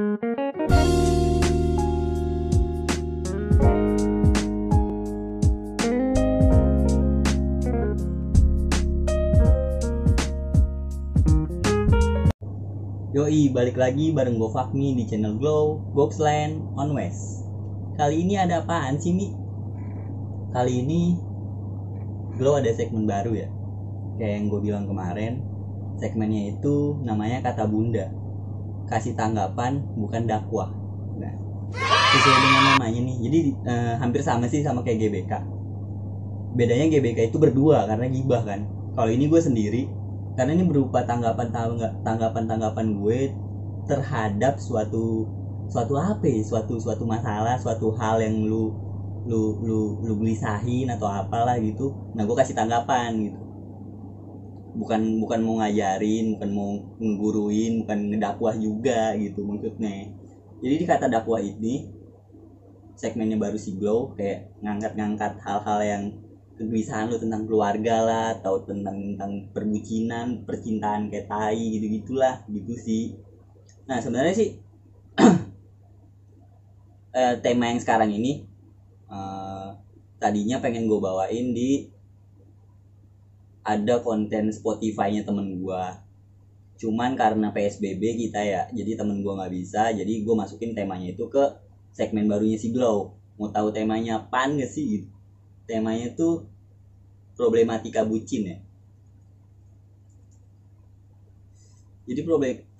Yoi, balik lagi bareng gue Fakmi di channel Glow, Goxland, on West. Kali ini ada apaan sih, Mi? Kali ini Glow ada segmen baru ya. Kayak yang gue bilang kemarin, segmennya itu namanya Kata Bunda. Kasih tanggapan, bukan dakwah. Nah, sesuai dengan namanya nih, jadi hampir sama sih sama kayak GBK. Bedanya GBK itu berdua karena gibah kan. Kalau ini gue sendiri, karena ini berupa tanggapan gue terhadap suatu apa ya, suatu masalah, suatu hal yang lu gelisahin atau apalah gitu. Nah, gue kasih tanggapan gitu. Bukan mau ngajarin, bukan mau ngeguruin, bukan ngedakwah juga gitu maksudnya. Jadi di Kata Dakwah ini segmennya baru si Glow, kayak ngangkat hal-hal yang kegelisahan lu tentang keluarga lah, atau tentang perbucinan, percintaan kayak tai gitu-gitulah gitu sih. Nah, sebenarnya sih tema yang sekarang ini tadinya pengen gue bawain di ada konten Spotify-nya temen gue, cuman karena PSBB kita ya, jadi temen gue nggak bisa, jadi gue masukin temanya itu ke segmen barunya si Glow. Mau tahu temanya apaan gak sih? Temanya tuh problematika bucin ya. Jadi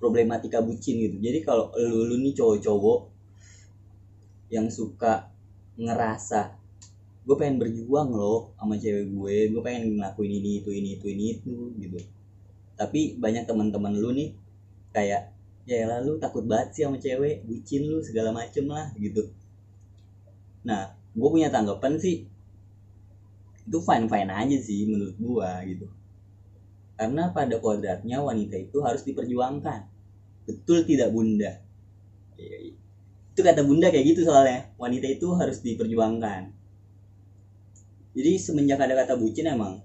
problematika bucin gitu. Jadi kalau lu nih cowok-cowok yang suka ngerasa gue pengen berjuang loh sama cewek gue pengen ngelakuin ini itu gitu. Tapi banyak teman-teman lu nih kayak, ya lalu takut banget sih sama cewek, bucin lu segala macem lah gitu. Nah, gue punya tanggapan sih, itu fine aja sih menurut gue gitu. Karena pada kodratnya wanita itu harus diperjuangkan. Betul tidak Bunda? Itu kata Bunda kayak gitu soalnya. Wanita itu harus diperjuangkan. Jadi semenjak ada kata bucin emang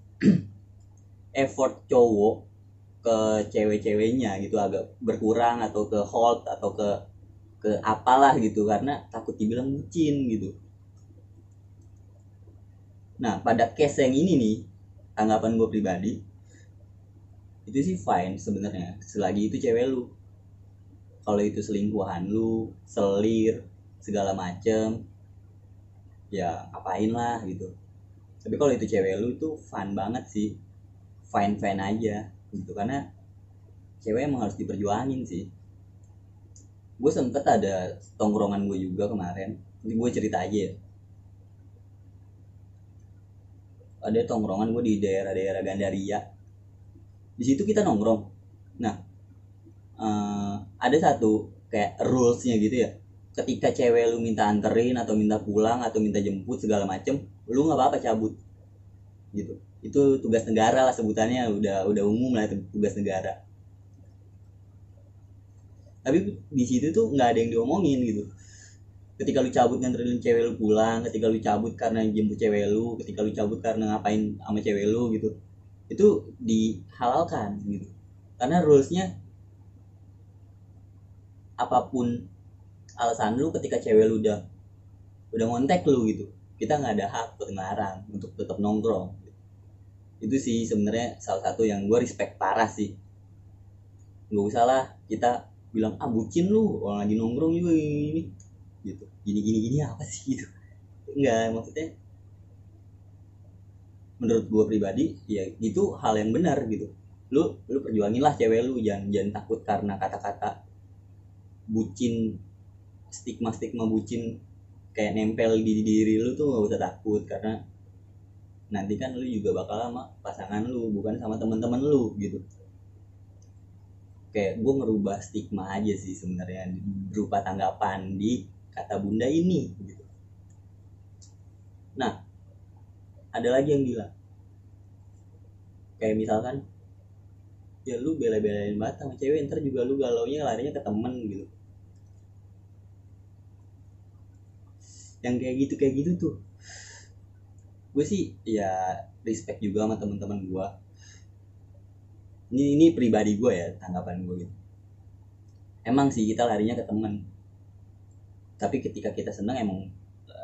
effort cowok ke cewek-ceweknya gitu agak berkurang, atau ke hold, atau ke apalah gitu, karena takut dibilang bucin gitu. Nah, pada case yang ini nih, tanggapan gue pribadi, itu sih fine sebenarnya selagi itu cewek lu. Kalau itu selingkuhan lu, selir segala macem, ya apain lah gitu. Tapi kalau itu cewek lu, itu fun banget sih, fine aja gitu. Karena cewek emang harus diperjuangin sih. Gue sempet ada tongkrongan gue juga kemarin, ini gue cerita aja ya. Ada tongkrongan gue di daerah Gandaria. Di situ kita nongkrong. Nah, ada satu kayak rulesnya gitu ya. Ketika cewek lu minta anterin atau minta pulang atau minta jemput segala macem, lu nggak apa-apa cabut gitu. Itu tugas negara lah sebutannya, udah umum lah itu tugas negara. Tapi di situ tuh nggak ada yang diomongin gitu. Ketika lu cabut nganterin cewek lu pulang, ketika lu cabut karena jemput cewek lu, ketika lu cabut karena ngapain sama cewek lu gitu, itu dihalalkan gitu. Karena rulesnya, apapun alasan lu, ketika cewek lu udah ngontek lu gitu, kita nggak ada hak buat ngelarang untuk tetap nongkrong. Itu sih sebenarnya salah satu yang gue respect parah sih. Nggak usah lah kita bilang bucin lu, orang lagi nongkrong juga ini gitu, gini apa sih gitu. Enggak, maksudnya menurut gue pribadi ya itu hal yang benar gitu. Lu perjuangin lah cewek lu, jangan takut karena kata-kata bucin, stigma bucin kayak nempel di diri lu tuh. Gak usah takut, karena nanti kan lu juga bakal sama pasangan lu, bukan sama teman-teman lu gitu. Kayak gue ngerubah stigma aja sih sebenarnya berupa tanggapan di Kata Bunda ini gitu. Nah, ada lagi yang bilang kayak misalkan, ya lu bela-belain banget sama cewek, ntar juga lu galaunya larinya ke temen gitu. Yang kayak gitu tuh gue sih ya respect juga sama teman-teman gue. Ini pribadi gue ya, tanggapan gue gitu. emang sih kita larinya ke temen, tapi ketika kita senang emang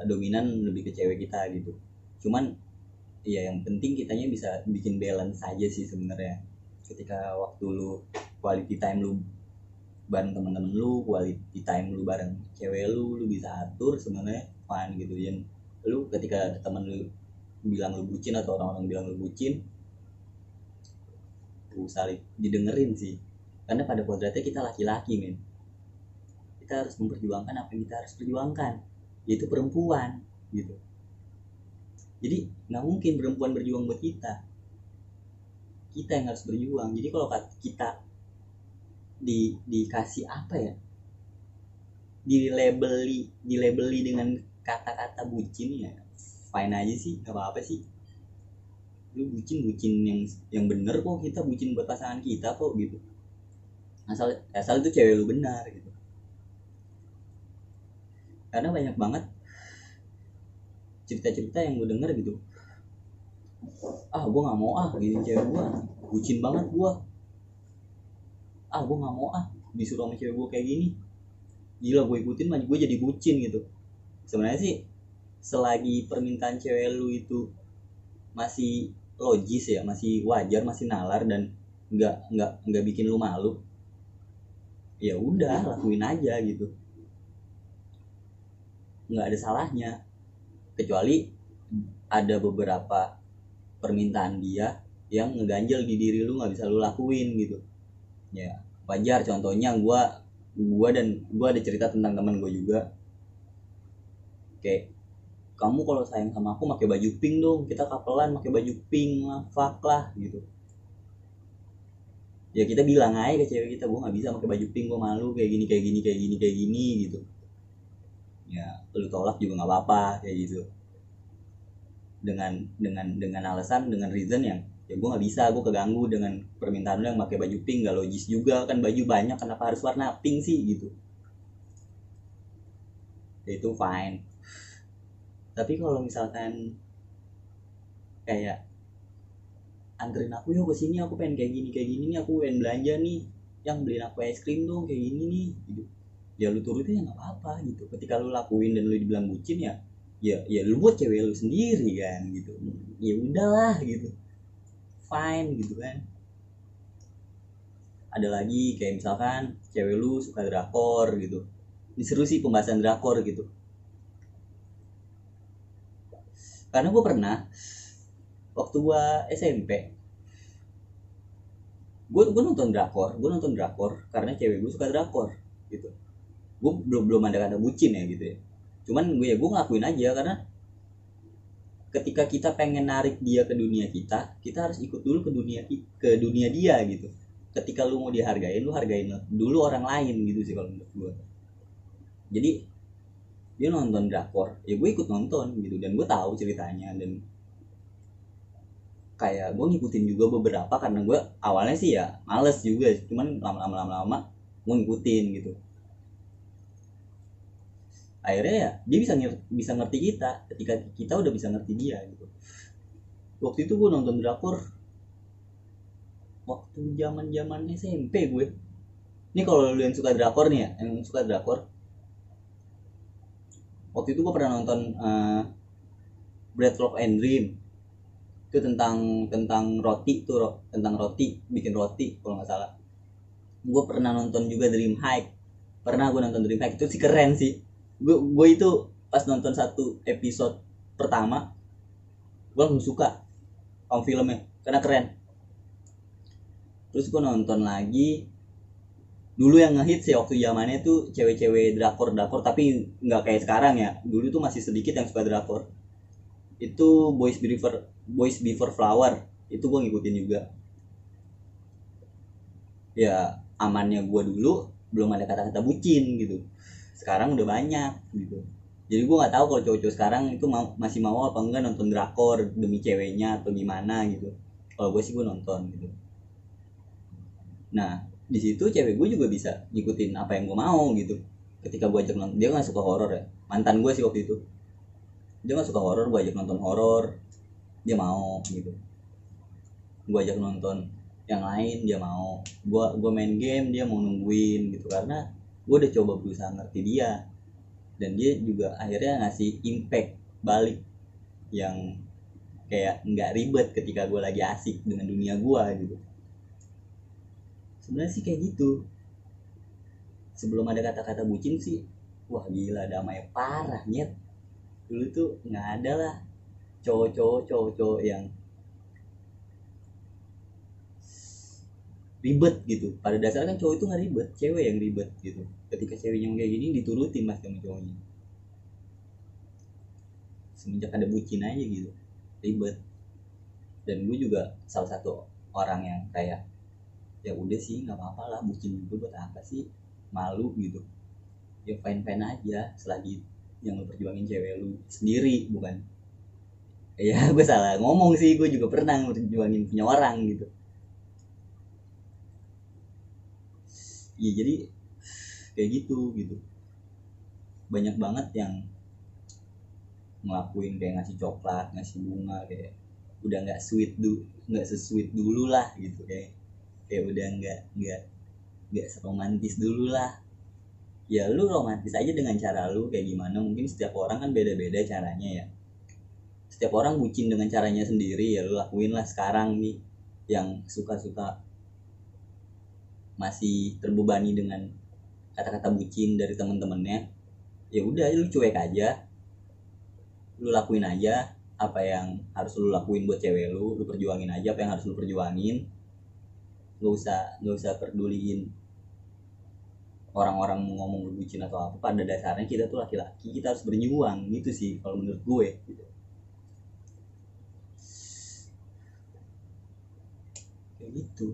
dominan lebih ke cewek kita gitu. Cuman ya yang penting kitanya bisa bikin balance aja sih sebenarnya. Ketika waktu lu quality time lu bareng teman-teman lu, quality time lu bareng cewek lu bisa atur sebenarnya fun gitu. Yang lu ketika teman lu bilang lu bucin atau orang-orang bilang lu bucin, saling didengerin sih, karena pada kodratnya kita laki-laki men, kita harus memperjuangkan apa yang kita harus perjuangkan, yaitu perempuan gitu. Jadi nggak mungkin perempuan berjuang buat kita yang harus berjuang. Jadi kalau kita dikasih apa ya, dilabeli dengan kata-kata bucin, ya fine aja sih, nggak apa-apa sih. Lu bucin yang bener kok, kita bucin buat pasangan kita kok gitu, asal itu cewek lu benar gitu. Karena banyak banget cerita-cerita yang gue denger gitu, gue nggak mau gini cewek gue bucin banget, gue nggak mau disuruh sama cewek gue kayak gini, gila gue ikutin mah gue jadi bucin gitu. Sebenarnya sih selagi permintaan cewek lu itu masih logis ya, masih wajar, masih nalar dan nggak bikin lu malu, ya udah lakuin aja gitu, nggak ada salahnya. Kecuali ada beberapa permintaan dia yang ngeganjel di diri lu, nggak bisa lu lakuin gitu, ya wajar. Contohnya gue ada cerita tentang teman gue juga, kayak kamu kalau sayang sama aku pakai baju pink dong, kita kapelan pakai baju pink lah, fuck lah gitu. Ya kita bilang aja ke cewek kita, gue nggak bisa pakai baju pink, gue malu kayak gini gitu. Ya lu tolak juga nggak apa-apa kayak gitu, dengan alasan, dengan reason yang ya gue nggak bisa, gue keganggu dengan permintaan lu yang pakai baju pink, nggak logis juga kan, baju banyak kenapa harus warna pink sih gitu. Ya itu fine. Tapi kalau misalkan kayak anterin aku yuk kesini, aku pengen kayak gini nih, aku pengen belanja nih, yang beliin aku es krim dong kayak gini nih gitu, ya lu turutin ya nggak apa-apa gitu. Ketika lu lakuin dan lu dibilang bucin, ya lu buat cewek lu sendiri kan gitu, ya udahlah gitu, fine gitu kan. Ada lagi kayak misalkan cewek lu suka drakor gitu, ini seru sih pembahasan drakor gitu, karena gue pernah waktu gue SMP gue nonton drakor karena cewek gue suka drakor gitu. Gue belum ada kata bucin ya gitu ya, cuman gue ngelakuin aja karena ketika kita pengen narik dia ke dunia kita harus ikut dulu ke dunia dia gitu. Ketika lu mau dihargain, lu hargain dulu orang lain gitu sih kalau menurut gue. Jadi dia nonton drakor, ya gue ikut nonton gitu, dan gue tahu ceritanya, dan kayak gue ngikutin juga beberapa karena gue awalnya sih ya males juga, cuman lama-lama gue ngikutin gitu. Akhirnya ya dia bisa ngerti kita ketika kita udah bisa ngerti dia gitu. Waktu itu gue nonton drakor waktu zaman SMP gue. Ini kalau lu yang suka drakor nih ya, yang suka drakor, waktu itu gue pernah nonton Bread Love and Dream. Itu tentang roti tuh, tentang roti, bikin roti kalau nggak salah. Gue pernah nonton juga Dream High. Itu sih keren sih. Gue itu pas nonton satu episode pertama, gue langsung suka sama filmnya karena keren. Terus gue nonton lagi, dulu yang ngehit sih waktu zamannya tuh cewek-cewek drakor, tapi nggak kayak sekarang ya. Dulu tuh masih sedikit yang suka drakor. Itu Boys Before Flower, itu gue ngikutin juga. Ya amannya gue dulu belum ada kata-kata bucin gitu, sekarang udah banyak gitu. Jadi gue nggak tahu kalau cowok-cowok sekarang itu masih mau apa enggak nonton drakor demi ceweknya atau gimana gitu. Kalau gue sih gue nonton gitu. Nah di situ cewek gue juga bisa ngikutin apa yang gue mau gitu. Ketika gue ajak nonton, dia nggak suka horor ya, mantan gue sih waktu itu, dia nggak suka horor, gue ajak nonton horor dia mau gitu. Gue ajak nonton yang lain dia mau, gue main game dia mau nungguin gitu, karena gue udah coba berusaha ngerti dia, dan dia juga akhirnya ngasih impact balik yang kayak nggak ribet ketika gue lagi asik dengan dunia gue gitu. Sebenarnya sih kayak gitu. Sebelum ada kata-kata bucin sih, wah gila damai parah nyet. Dulu tuh nggak ada lah cowok-cowok yang ribet gitu. Pada dasarnya kan cowok itu nggak ribet, cewek yang ribet gitu. Ketika ceweknya kayak gini diturutin mas sama cowoknya. Semenjak ada bucin aja gitu, ribet. Dan gue juga salah satu orang yang kayak ya udah sih nggak apa-apa lah bucin juga, buat apa sih, malu gitu. Ya fine aja selagi yang lu perjuangin cewek lu sendiri, bukan ya gue salah ngomong sih, gue juga pernah perjuangin punya orang gitu. Ya jadi kayak gitu. Banyak banget yang ngelakuin kayak ngasih coklat, ngasih bunga, kayak udah nggak sesweet dulu lah gitu, kayak udah nggak seromantis dulu lah. Ya lu romantis aja dengan cara lu kayak gimana, mungkin setiap orang kan beda-beda caranya ya. Setiap orang bucin dengan caranya sendiri, ya lu lakuin lah sekarang nih. Yang suka-suka masih terbebani dengan kata-kata bucin dari temen-temennya, ya udah lu cuek aja, lu lakuin aja apa yang harus lu lakuin buat cewek lu perjuangin aja apa yang harus lu perjuangin. Nggak usah peduliin orang-orang mau ngomong lu bucin atau apa. Pada dasarnya kita tuh laki-laki, kita harus berjuang gitu sih kalau menurut gue gitu. Kayak gitu.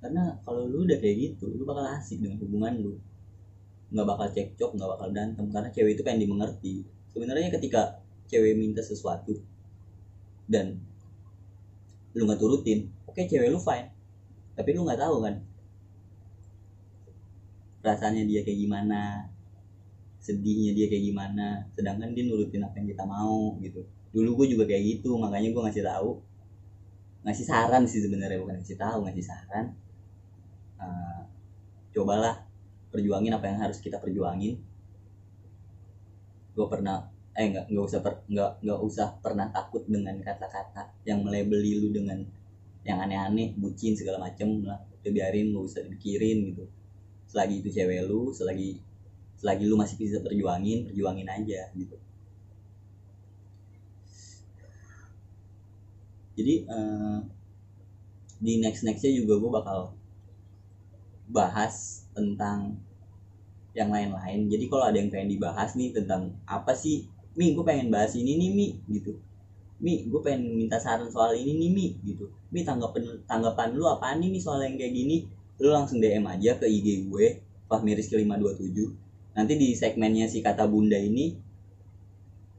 Karena kalau lu udah kayak gitu, lu bakal asik dengan hubungan lu, nggak bakal cekcok, nggak bakal berantem, karena cewek itu pengen dimengerti. Sebenarnya ketika cewek minta sesuatu dan lu nggak turutin, oke, cewek lu fine, tapi lu nggak tahu kan perasaannya dia kayak gimana, sedihnya dia kayak gimana, sedangkan dia nurutin apa yang kita mau gitu. Dulu gue juga kayak gitu, makanya gue ngasih saran sih sebenarnya, bukan ngasih saran. Cobalah perjuangin apa yang harus kita perjuangin. Gue pernah nggak usah pernah takut dengan kata-kata yang melabeli lu dengan yang aneh-aneh, bucin segala macem lah. Udah biarin, nggak usah dipikirin gitu. Selagi itu cewek lu, selagi lu masih bisa perjuangin aja gitu. Jadi di nextnya juga gue bakal bahas tentang yang lain-lain. Jadi kalau ada yang pengen dibahas nih tentang apa sih, Mi gue pengen bahas ini nih Mi gitu, Mi gue pengen minta saran soal ini nih Mi gitu, Mi tanggapan lu apaan nih soal yang kayak gini, lu langsung DM aja ke IG gue Fahmi_Rizky527. Nanti di segmennya si kata bunda ini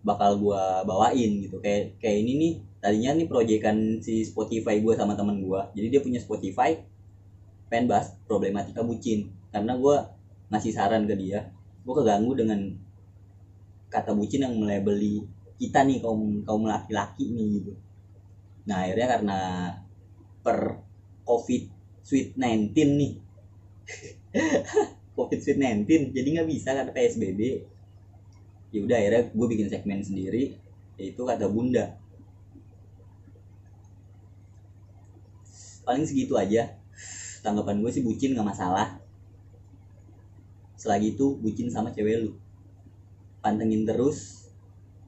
bakal gue bawain gitu. Kayak ini nih, tadinya nih proyekan si Spotify gue sama teman gue. Jadi dia punya Spotify, pengen bahas problematika bucin. Karena gue ngasih saran ke dia, gue keganggu dengan kata bucin yang melabeli kita nih kaum laki-laki nih gitu. Nah akhirnya karena per COVID-19 nih COVID-19 jadi nggak bisa karena PSBB. Ya udah akhirnya gue bikin segmen sendiri, yaitu kata bunda. Paling segitu aja tanggapan gue sih. Bucin nggak masalah selagi itu bucin sama cewek lu. Pantengin terus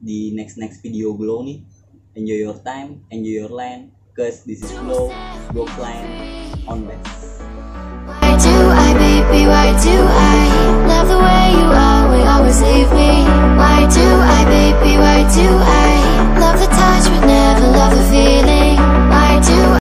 di next video Glow nih. Enjoy your time, enjoy your land, cause this is Glow, Goxland on West. Why do I, baby, why do